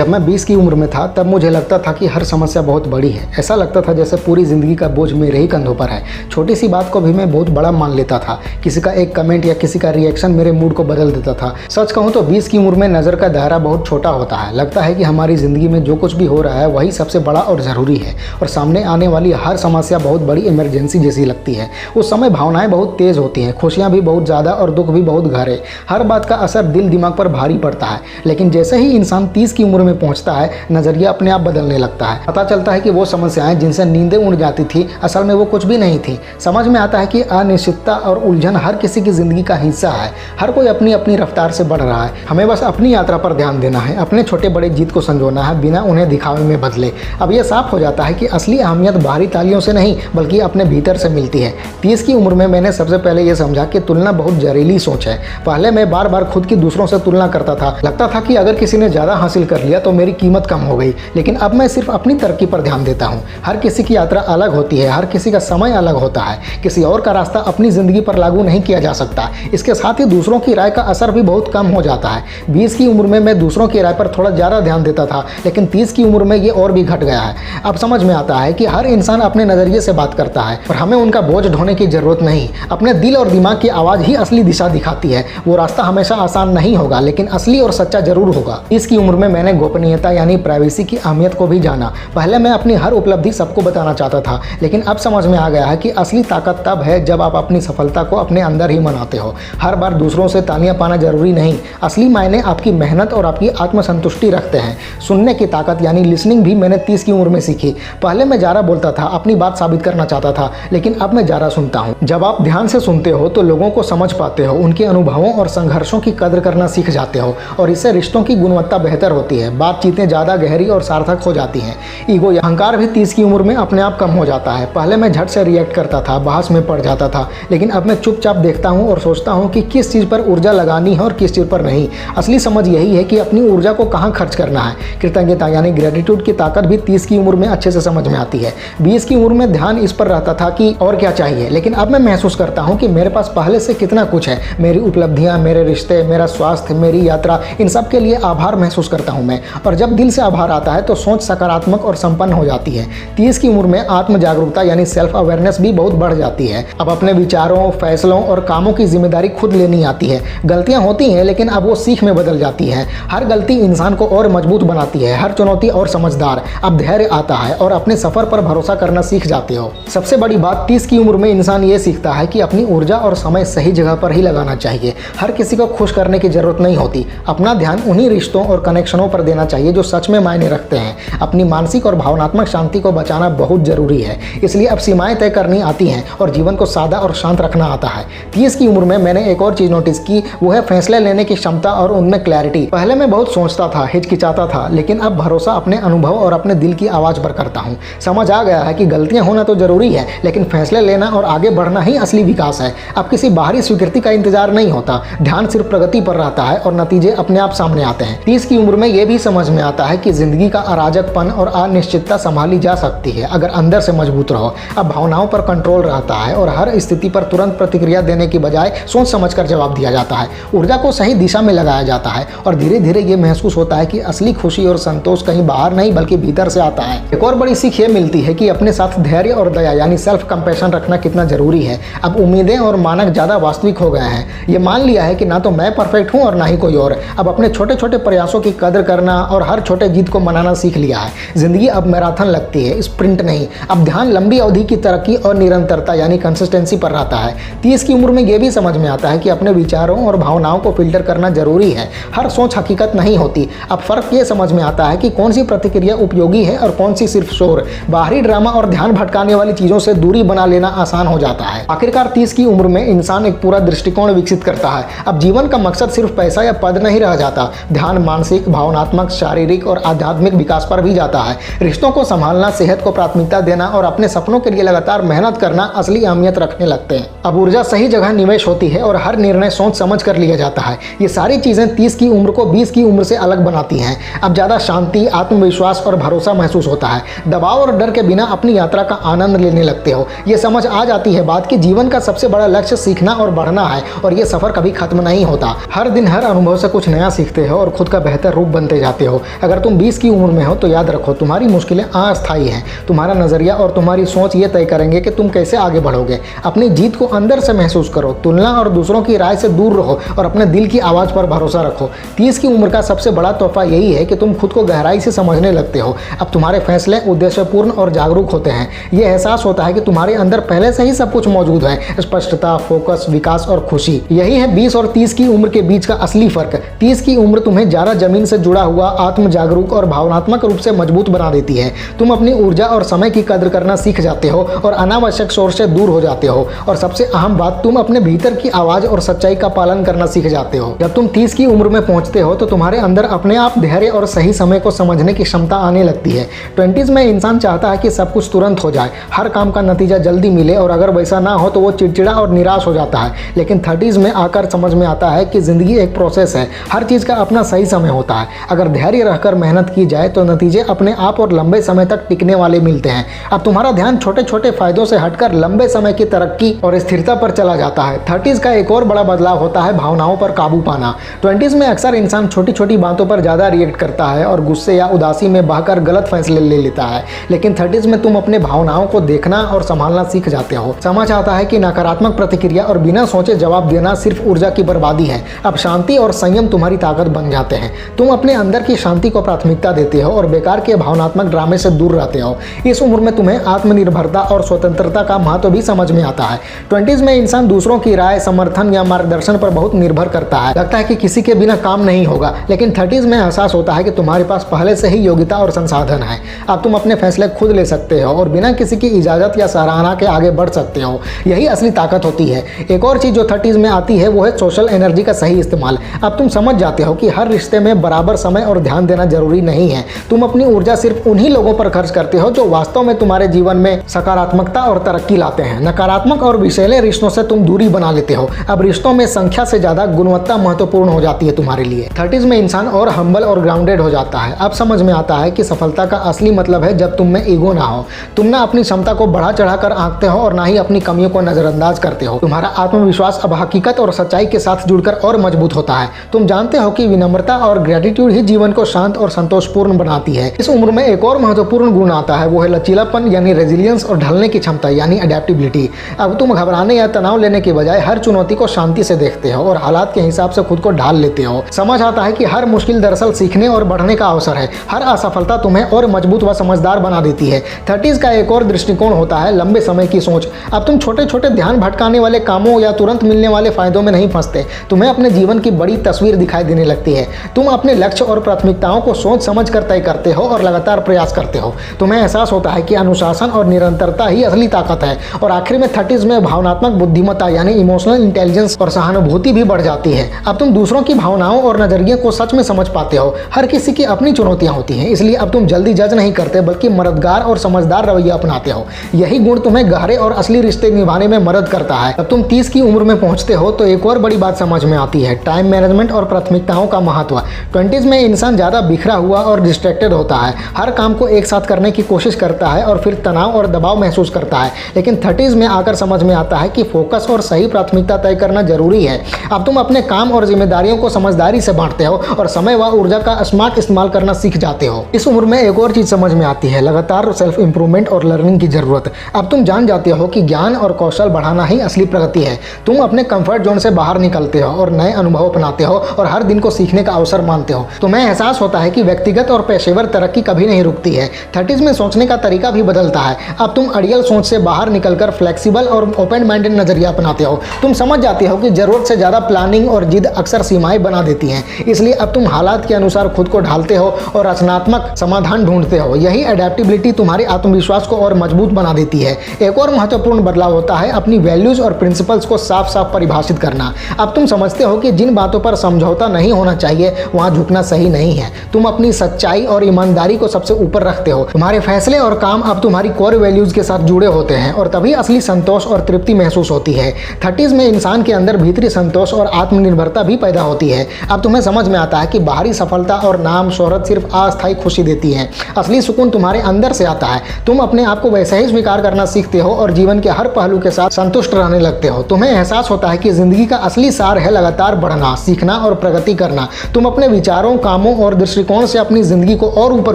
जब मैं 20 की उम्र में था तब मुझे लगता था कि हर समस्या बहुत बड़ी है। ऐसा लगता था जैसे पूरी ज़िंदगी का बोझ मेरे ही कंधों पर है। छोटी सी बात को भी मैं बहुत बड़ा मान लेता था। किसी का एक कमेंट या किसी का रिएक्शन मेरे मूड को बदल देता था। सच कहूँ तो 20 की उम्र में नज़र का दायरा बहुत छोटा होता है। लगता है कि हमारी ज़िंदगी में जो कुछ भी हो रहा है वही सबसे बड़ा और ज़रूरी है, और सामने आने वाली हर समस्या बहुत बड़ी इमरजेंसी जैसी लगती है। उस समय भावनाएं बहुत तेज़ होती हैं, खुशियाँ भी बहुत ज़्यादा और दुख भी बहुत गहरे। हर बात का असर दिल दिमाग पर भारी पड़ता है। लेकिन जैसे ही इंसान 30 की उम्र में पहुंचता है, नज़रिया अपने आप बदलने लगता है। पता चलता है कि वो समस्याएं जिनसे नींदें उड़ जाती थी असल में वो कुछ भी नहीं थी। समझ में आता है कि अनिश्चितता और उलझन हर किसी की ज़िंदगी का हिस्सा है। हर कोई अपनी अपनी रफ्तार से बढ़ रहा है। हमें बस अपनी यात्रा पर ध्यान देना है, अपने छोटे बड़े जीत को संजोना है बिना उन्हें दिखावे में बदले। अब यह साफ हो जाता है कि असली अहमियत बाहरी तालियों से नहीं बल्कि अपने भीतर से मिलती है। 30 की उम्र में मैंने सबसे पहले ये समझा कि तुलना बहुत जहरीली सोच है। पहले मैं बार बार खुद की दूसरों से तुलना करता था। लगता था कि अगर किसी ने ज़्यादा हासिल कर लिया तो मेरी कीमत कम हो गई। लेकिन अब मैं सिर्फ अपनी तरक्की पर ध्यान देता हूँ। हर किसी की यात्रा अलग होती है, हर किसी का समय अलग होता है। किसी और का रास्ता अपनी ज़िंदगी पर लागू नहीं किया जा सकता। इसके साथ ही दूसरों की राय का असर भी बहुत कम हो जाता है। 20 की उम्र में मैं दूसरों की राय पर थोड़ा ज़्यादा ध्यान देता था, लेकिन 30 की उम्र में ये और भी घट गया है। अब समझ में आता है कि हर इंसान अपने नज़रिए से बात करता है और हमें उनका बोझ ढोने की ज़रूरत नहीं। अपने दिल और दिमाग की आवाज़ ही असली दिशा दिखाती है। वो रास्ता हमेशा आसान नहीं होगा, लेकिन असली और सच्चा जरूर होगा। 30 की उम्र में मैंने गोपनीयता यानी प्राइवेसी की अहमियत को भी जाना। पहले मैं अपनी हर उपलब्धि सबको बताना चाहता था, लेकिन अब समझ में आ गया है कि असली ताकत तब है जब आप अपनी सफलता को अपने अंदर ही मनाते हो। हर बार दूसरों से तालियां पाना जरूरी नहीं। असली मायने आपकी मेहनत और आपकी आत्मसंतुष्टि रखते हैं। सुनने की ताकत यानी लिसनिंग भी मैंने 30 की उम्र में सीखी। पहले मैं ज़्यादा बोलता था, अपनी बात साबित करना चाहता था, लेकिन अब मैं ज़्यादा सुनता हूँ। जब आप ध्यान से सुनते हो तो लोगों को समझ पाते हो, उनके अनुभवों और संघर्षों की कदर करना सीख जाते हो, और इससे रिश्तों की गुणवत्ता बेहतर होती है। बातचीतें ज़्यादा गहरी और सार्थक हो जाती हैं। ईगो या अहंकार भी 30 की उम्र में अपने आप कम हो जाता है। पहले मैं झट से रिएक्ट करता था, बहस में पड़ जाता था, लेकिन अब मैं चुपचाप देखता हूँ और सोचता हूँ कि किस चीज़ पर ऊर्जा लगानी है और किस चीज़ पर नहीं। असली समझ यही है कि अपनी ऊर्जा को कहाँ खर्च करना है। कृतज्ञता यानी ग्रेटिट्यूड की ताकत भी 30 की उम्र में अच्छे से समझ में आती है। 20 की उम्र में ध्यान इस पर रहता था कि और क्या चाहिए, लेकिन अब मैं महसूस करता हूँ कि मेरे पास पहले से कितना कुछ है। मेरी उपलब्धियाँ, मेरे रिश्ते, मेरा स्वास्थ्य, मेरी यात्रा, इन सब के लिए आभार महसूस करता हूँ मैं। और जब दिल से आभार आता है तो सोच सकारात्मक और संपन्न हो जाती है। 30 की उम्र में आत्म जागरूकता यानी सेल्फ अवेयरनेस भी बहुत बढ़ जाती है। अब अपने विचारों, फैसलों और कामों की जिम्मेदारी खुद लेनी आती है। गलतियां होती हैं, लेकिन अब वो सीख में बदल जाती है। हर गलती इंसान को और मजबूत बनाती है, हर चुनौती और समझदार। अब धैर्य आता है और अपने सफर पर भरोसा करना सीख जाते हो। सबसे बड़ी बात 30 की उम्र में इंसान ये सीखता है कि अपनी ऊर्जा और समय सही जगह पर ही लगाना चाहिए। हर किसी को खुश करने की जरूरत नहीं होती। अपना ध्यान उन्हीं रिश्तों और कनेक्शनों पर देना चाहिए जो सच में मायने रखते हैं। अपनी मानसिक और भावनात्मक शांति को बचाना बहुत जरूरी है। इसलिए अब सीमाएं तय करनी आती हैं और जीवन को सादा और शांत रखना आता है। 30 की उम्र में मैंने एक और चीज नोटिस की, वो है फैसले लेने की क्षमता और उनमें क्लैरिटी। पहले मैं बहुत सोचता था, हिचकिचाता था, लेकिन अब भरोसा अपने अनुभव और अपने दिल की आवाज पर करता हूँ। समझ आ गया है कि गलतियां होना तो जरूरी है, लेकिन फैसले लेना और आगे बढ़ना ही असली विकास है। अब किसी बाहरी स्वीकृति का इंतजार नहीं होता। ध्यान सिर्फ प्रगति पर रहता है और नतीजे अपने आप सामने आते हैं। 30 की उम्र में यह भी समझ में आता है कि जिंदगी का अराजकपन और अनिश्चितता संभाली जा सकती है अगर अंदर से मजबूत रहो। अब भावनाओं पर कंट्रोल रहता है और हर स्थिति पर तुरंत प्रतिक्रिया देने की बजाय सोच समझकर जवाब दिया जाता है। ऊर्जा को सही दिशा में लगाया जाता है और धीरे धीरे ये महसूस होता है कि असली खुशी और संतोष कहीं बाहर नहीं बल्कि भीतर से आता है। एक और बड़ी सीख ये मिलती है कि अपने साथ धैर्य और दया यानी सेल्फ कंपैशन रखना कितना जरूरी है। अब उम्मीदें और मानक ज़्यादा वास्तविक हो गए हैं। ये मान लिया है कि ना तो मैं परफेक्ट हूँ और ना ही कोई और। अब अपने छोटे छोटे प्रयासों की कदर करना और हर छोटे जीत को मनाना सीख लिया है। जिंदगी अब मैराथन लगती है, स्प्रिंट नहीं। अब ध्यान लंबी अवधि की तरक्की और निरंतरता यानी कंसिस्टेंसी पर रहता है। 30 की उम्र में यह भी समझ में आता है कि अपने विचारों और भावनाओं को फिल्टर करना जरूरी है। हर सोच हकीकत नहीं होती। अब फर्क ये समझ में आता है कि कौन सी प्रतिक्रिया उपयोगी है और कौन सी सिर्फ शोर। बाहरी ड्रामा और ध्यान भटकाने वाली चीजों से दूरी बना लेना आसान हो जाता है। आखिरकार 30 की उम्र में इंसान एक पूरा दृष्टिकोण विकसित करता है। अब जीवन का मकसद सिर्फ पैसा या पद नहीं रह जाता। ध्यान मानसिक, भावनात्मक, शारीरिक और आध्यात्मिक विकास पर भी जाता है। रिश्तों को संभालना, सेहत को प्राथमिकता देना और अपने सपनों के लिए लगातार मेहनत करना असली अहमियत रखने लगते हैं। अब ऊर्जा सही जगह निवेश होती है और हर निर्णय सोच समझ कर लिया जाता है। ये सारी चीजें 30 की उम्र को 20 की उम्र से अलग बनाती हैं। अब ज्यादा शांति, आत्मविश्वास और भरोसा महसूस होता है। दबाव और डर के बिना अपनी यात्रा का आनंद लेने लगते हो। ये समझ आ जाती है बात कि जीवन का सबसे बड़ा लक्ष्य सीखना और बढ़ना है और ये सफर कभी खत्म नहीं होता। हर दिन हर अनुभव से कुछ नया सीखते हो और खुद का बेहतर रूप बनते जाते चाहते हो। अगर तुम 20 की उम्र में हो तो याद रखो तुम्हारी मुश्किलें अस्थायी हैं। तुम्हारा नज़रिया और तुम्हारी सोच ये तय करेंगे कि तुम कैसे आगे बढ़ोगे। अपनी जीत को अंदर से महसूस करो, तुलना और दूसरों की राय से दूर रहो और अपने दिल की आवाज़ पर भरोसा रखो। 30 की उम्र का सबसे बड़ा तोहफा यही है कि तुम खुद को गहराई से समझने लगते हो। अब तुम्हारे फैसले उद्देश्यपूर्ण और जागरूक होते हैं। ये एहसास होता है कि तुम्हारे अंदर पहले से ही सब कुछ मौजूद है, स्पष्टता, फोकस, विकास और खुशी। यही है 20 और 30 की उम्र के बीच का असली फर्क। 30 की उम्र तुम्हें ज़्यादा जमीन से जुड़ा हुआ, आत्म जागरूक और भावनात्मक रूप से मजबूत बना देती है। तुम अपनी ऊर्जा और समय की कद्र करना सीख जाते हो और अनावश्यक शोर से दूर हो जाते हो। और सबसे अहम बात, तुम अपने भीतर की आवाज़ और सच्चाई का पालन करना सीख जाते हो। जब तुम 30 की उम्र में पहुंचते हो तो तुम्हारे अंदर अपने आप धैर्य और सही समय को समझने की क्षमता आने लगती है। 20s में इंसान चाहता है कि सब कुछ तुरंत हो जाए, हर काम का नतीजा जल्दी मिले, और अगर वैसा ना हो तो वो चिड़चिड़ा और निराश हो जाता है। लेकिन 30s में आकर समझ में आता है कि ज़िंदगी एक प्रोसेस है, हर चीज़ का अपना सही समय होता है। अगर धैर्य रहकर मेहनत की जाए तो नतीजे अपने आप और लंबे समय तक टिकने वाले मिलते हैं। अब तुम्हारा ध्यान छोटे छोटे फायदों से हटकर लंबे समय की तरक्की और स्थिरता पर चला जाता है। 30s का एक और बड़ा बदलाव होता है भावनाओं पर काबू पाना। 20s में अक्सर इंसान छोटी छोटी बातों पर ज़्यादा रिएक्ट करता है और गुस्से या उदासी में बहकर गलत फैसले ले लेता है। लेकिन 30s में तुम अपने भावनाओं को देखना और संभालना सीख जाते हो। समझ आता है कि नकारात्मक प्रतिक्रिया और बिना सोचे जवाब देना सिर्फ ऊर्जा की बर्बादी है। अब शांति और संयम तुम्हारी ताकत बन जाते हैं। तुम अपने अंदर की शांति को प्राथमिकता देते हो और बेकार के भावनात्मक ड्रामे से दूर रहते हो। इस उम्र में तुम्हें आत्मनिर्भरता और स्वतंत्रता का महत्व भी समझ में आता है। 20s में इंसान दूसरों की राय, समर्थन या मार्गदर्शन पर बहुत निर्भर करता है। लगता है कि किसी के बिना काम नहीं होगा। लेकिन 30s में एहसास होता है कि तुम्हारे पास पहले से ही योग्यता और संसाधन है। अब तुम अपने फैसले खुद ले सकते हो और बिना किसी की इजाज़त या सराहना के आगे बढ़ सकते हो। यही असली ताकत होती है। एक और चीज़ जो 30s में आती है वो है सोशल एनर्जी का सही इस्तेमाल। अब तुम समझ जाते हो कि हर रिश्ते में बराबर समय और ध्यान देना जरूरी नहीं है। तुम अपनी ऊर्जा सिर्फ उन्हीं लोगों पर खर्च करते हो जो वास्तव में तुम्हारे जीवन में सकारात्मकता और तरक्की लाते हैं। नकारात्मक और विषैले रिश्तों से तुम दूरी बना लेते हो। अब रिश्तों में संख्या से ज़्यादा गुणवत्ता महत्वपूर्ण हो जाती है तुम्हारे लिए। 30s में इंसान और हम्बल और ग्राउंडेड हो जाता है। अब समझ में आता है कि सफलता का असली मतलब है जब तुम में ईगो ना हो। तुम ना अपनी क्षमता को बढ़ा चढ़ा कर आंकते हो और ना ही अपनी कमियों को नजरअंदाज करते हो। तुम्हारा आत्मविश्वास अब हकीकत और सच्चाई के साथ जुड़कर और मजबूत होता है। तुम जानते हो कि विनम्रता और ग्रेटिट्यूड ही जीवन को शांत और संतोषपूर्ण बनाती है। इस उम्र में एक और महत्वपूर्ण गुण आता है, वो है लचीलापन यानी रेजिलियंस और ढलने की क्षमता यानी अडेप्टिबिलिटी। अब तुम घबराने या तनाव लेने के बजाय हर चुनौती को शांति से देखते हो और हालात के हिसाब से खुद को ढाल लेते हो। समझ आता है कि हर मुश्किल दरअसल सीखने और बढ़ने का अवसर है। हर असफलता तुम्हें और मजबूत व समझदार बना देती है। 30s का एक और दृष्टिकोण होता है लंबे समय की सोच। अब तुम छोटे छोटे ध्यान भटकाने वाले कामों या तुरंत मिलने वाले फायदों में नहीं फंसते। तुम्हें अपने जीवन की बड़ी तस्वीर दिखाई देने लगती है। तुम अपने लक्ष्य और प्राथमिकताओं को सोच समझ कर तय करते हो और लगातार प्रयास करते हो। तुम्हें एहसास होता है कि अनुशासन और निरंतरता ही असली ताकत है। और आखिर में 30s में भावनात्मक बुद्धिमत्ता यानी इमोशनल इंटेलिजेंस और सहानुभूति भी बढ़ जाती है। अब तुम दूसरों की भावनाओं और नजरिए को सच में समझ पाते हो। हर किसी की अपनी चुनौतियां होती हैं, इसलिए अब तुम जल्दी जज नहीं करते बल्कि मददगार और समझदार रवैया अपनाते हो। यही गुण तुम्हें गहरे और असली रिश्ते निभाने में मदद करता है। अब तुम 30 की उम्र में पहुंचते हो तो एक और बड़ी बात समझ में आती है, टाइम मैनेजमेंट और प्राथमिकताओं का महत्व। 20s में इंसान ज़्यादा बिखरा हुआ और डिस्ट्रैक्टेड होता है। हर काम को एक साथ करने की कोशिश करता है और फिर तनाव और दबाव महसूस करता है। लेकिन 30s में आकर समझ में आता है कि फोकस और सही प्राथमिकता तय करना जरूरी है। अब तुम अपने काम और जिम्मेदारियों को समझदारी से बांटते हो और समय व ऊर्जा का स्मार्ट इस्तेमाल करना सीख जाते हो। इस उम्र में एक और चीज़ समझ में आती है, लगातार सेल्फ इंप्रूवमेंट और लर्निंग की जरूरत। अब तुम जान जाते हो कि ज्ञान और कौशल बढ़ाना ही असली प्रगति है। तुम अपने कंफर्ट जोन से बाहर निकलते हो और नए अनुभव अपनाते हो और हर दिन को सीखने का अवसर मानते हो। तुम्हें एहसास होता है कि व्यक्तिगत और पेशेवर तरक्की कभी नहीं रुकती है। 30s में सोचने का तरीका भी बदलता है। अब तुम अड़ियल सोच से बाहर निकलकर फ्लेक्सिबल और ओपन माइंडेड नजरिया अपनाते हो। तुम समझ जाते हो कि जरूरत से ज़्यादा प्लानिंग और जिद अक्सर सीमाएं बना देती हैं। इसलिए अब तुम हालात के अनुसार खुद को ढालते हो और रचनात्मक समाधान ढूंढते हो। यही अडेप्टिबिलिटी तुम्हारे आत्मविश्वास को और मजबूत बना देती है। एक और महत्वपूर्ण बदलाव होता है अपनी वैल्यूज और प्रिंसिपल्स को साफ साफ परिभाषित करना। अब तुम समझते हो कि जिन बातों पर समझौता नहीं होना चाहिए वहां झुकना सही नहीं है। तुम अपनी सच्चाई और ईमानदारी को सबसे ऊपर रखते हो। तुम्हारे फैसले और काम अब तुम्हारी कोर वैल्यूज के साथ जुड़े होते हैं और तभी असली संतोष और तृप्ति महसूस होती है। 30s में इंसान के अंदर भीतरी संतोष और आत्मनिर्भरता भी पैदा होती है। अब तुम्हें समझ में आता है कि बाहरी सफलता और नाम शोहरत सिर्फ अस्थायी खुशी देती है। असली सुकून तुम्हारे अंदर से आता है। तुम अपने आप को वैसे ही स्वीकार करना सीखते हो और जीवन के हर पहलू के साथ संतुष्ट रहने लगते हो। तुम्हें एहसास होता है कि जिंदगी का असली सार है लगातार बढ़ना, सीखना और प्रगति करना। तुम अपने विचारों, कामों और दृष्टिकोण से अपनी जिंदगी को और ऊपर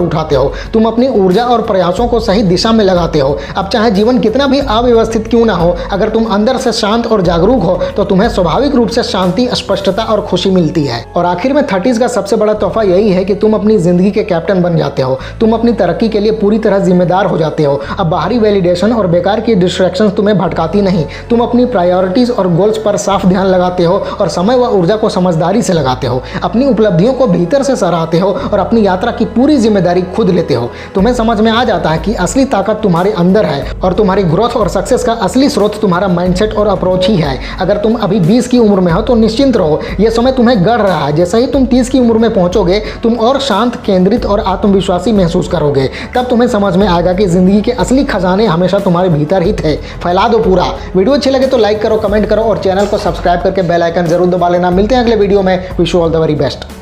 उठाते हो। तुम अपनी ऊर्जा और प्रयासों को सही दिशा में लगाते हो। अब चाहे जीवन कितना भी अव्यवस्थित क्यों ना हो, अगर तुम अंदर से शांत और जागरूक हो तो तुम्हें स्वाभाविक रूप से शांति, स्पष्टता और खुशी मिलती है। और आखिर में 30s का सबसे बड़ा तोहफा यही है कि तुम अपनी जिंदगी के कैप्टन बन जाते हो। तुम अपनी तरक्की के लिए पूरी तरह जिम्मेदार हो जाते हो। अब बाहरी वैलिडेशन और बेकार की डिस्ट्रैक्शंस तुम्हें भटकाती नहीं। तुम अपनी प्रायोरिटीज और गोल्स पर साफ ध्यान लगाते हो और समय व ऊर्जा को समझदारी से लगाते हो। अपनी उपलब्धियों को भीतर से सराहते हो और अपनी यात्रा की पूरी जिम्मेदारी खुद लेते हो। तुम्हें समझ में आ जाता है कि असली ताकत तुम्हारे अंदर है और तुम्हारी ग्रोथ और सक्सेस का असली स्रोत तुम्हारा माइंडसेट और अप्रोच ही है। अगर तुम अभी 20 की उम्र में हो तो निश्चिंत रहो, यह समय तुम्हें गढ़ रहा है। जैसे ही तुम 30 की उम्र में पहुंचोगे, तुम और शांत, केंद्रित और आत्मविश्वासी महसूस करोगे। तब तुम्हें समझ में आएगा कि जिंदगी के असली खजाने हमेशा तुम्हारे भीतर ही थे। फैला दो पूरा। वीडियो अच्छी लगे तो लाइक करो, कमेंट करो और चैनल को सब्सक्राइब करके बेल आइकन जरूर दबा लेना। मिलते हैं अगले वीडियो में। Wish you all the very best.